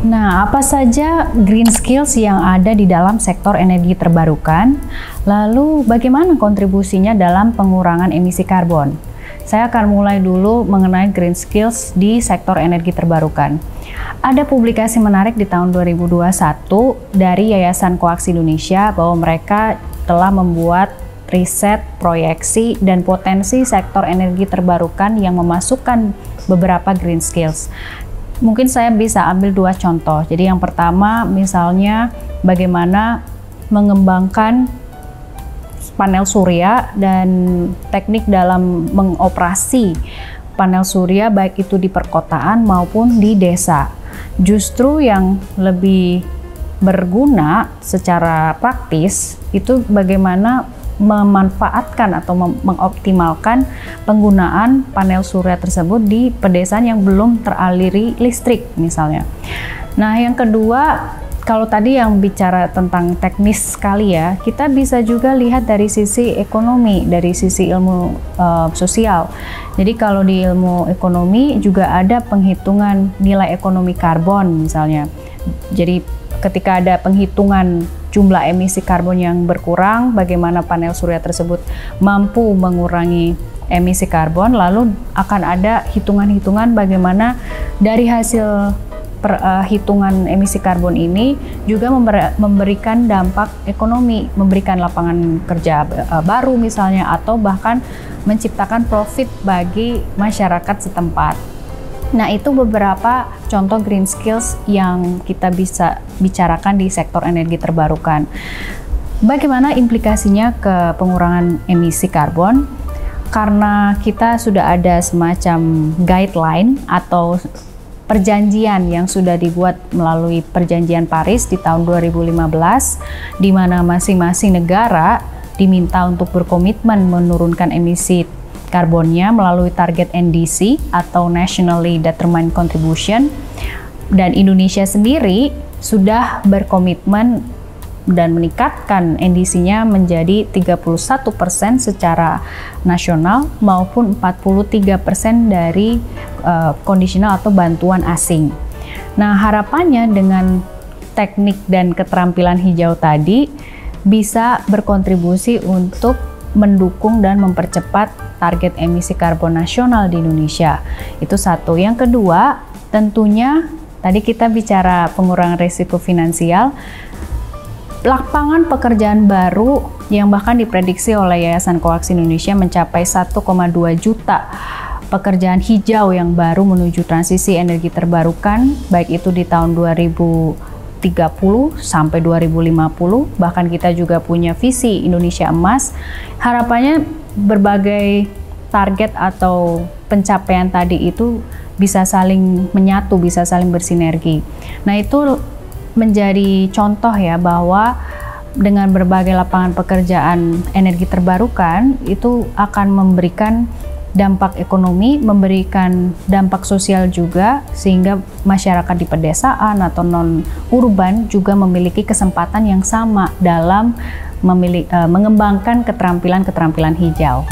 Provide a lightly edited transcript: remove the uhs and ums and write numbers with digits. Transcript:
Nah, apa saja green skills yang ada di dalam sektor energi terbarukan? Lalu, bagaimana kontribusinya dalam pengurangan emisi karbon? Saya akan mulai dulu mengenai green skills di sektor energi terbarukan. Ada publikasi menarik di tahun 2021 dari Yayasan Koaksi Indonesia bahwa mereka telah membuat riset, proyeksi, dan potensi sektor energi terbarukan yang memasukkan beberapa green skills. Mungkin saya bisa ambil dua contoh. Jadi yang pertama misalnya bagaimana mengembangkan panel surya dan teknik dalam mengoperasi panel surya baik itu di perkotaan maupun di desa. Justru yang lebih berguna secara praktis itu bagaimana memanfaatkan atau mengoptimalkan penggunaan panel surya tersebut di pedesaan yang belum teraliri listrik misalnya. Nah, yang kedua, kalau tadi yang bicara tentang teknis sekali ya, kita bisa juga lihat dari sisi ekonomi, dari sisi ilmu sosial. Jadi kalau di ilmu ekonomi juga ada penghitungan nilai ekonomi karbon misalnya. Jadi ketika ada penghitungan jumlah emisi karbon yang berkurang, bagaimana panel surya tersebut mampu mengurangi emisi karbon, lalu akan ada hitungan-hitungan bagaimana dari hasil perhitungan emisi karbon ini juga memberikan dampak ekonomi, memberikan lapangan kerja baru misalnya, atau bahkan menciptakan profit bagi masyarakat setempat. Nah, itu beberapa contoh green skills yang kita bisa bicarakan di sektor energi terbarukan. Bagaimana implikasinya ke pengurangan emisi karbon? Karena kita sudah ada semacam guideline atau perjanjian yang sudah dibuat melalui Perjanjian Paris di tahun 2015, di mana masing-masing negara diminta untuk berkomitmen menurunkan emisi karbonnya melalui target NDC atau Nationally Determined Contribution, dan Indonesia sendiri sudah berkomitmen dan meningkatkan NDC-nya menjadi 31% secara nasional maupun 43% dari kondisional atau bantuan asing. Nah, harapannya dengan teknik dan keterampilan hijau tadi bisa berkontribusi untuk mendukung dan mempercepat target emisi karbon nasional di Indonesia. Itu satu. Yang kedua, tentunya tadi kita bicara pengurangan risiko finansial, lapangan pekerjaan baru yang bahkan diprediksi oleh Yayasan Koaksi Indonesia mencapai 1,2 juta pekerjaan hijau yang baru menuju transisi energi terbarukan, baik itu di tahun 2030 sampai 2050, bahkan kita juga punya visi Indonesia Emas. Harapannya berbagai target atau pencapaian tadi itu bisa saling menyatu, bisa saling bersinergi. Nah, itu menjadi contoh ya bahwa dengan berbagai lapangan pekerjaan energi terbarukan itu akan memberikan dampak ekonomi, memberikan dampak sosial juga, sehingga masyarakat di pedesaan atau non-urban juga memiliki kesempatan yang sama dalam mengembangkan keterampilan-keterampilan hijau.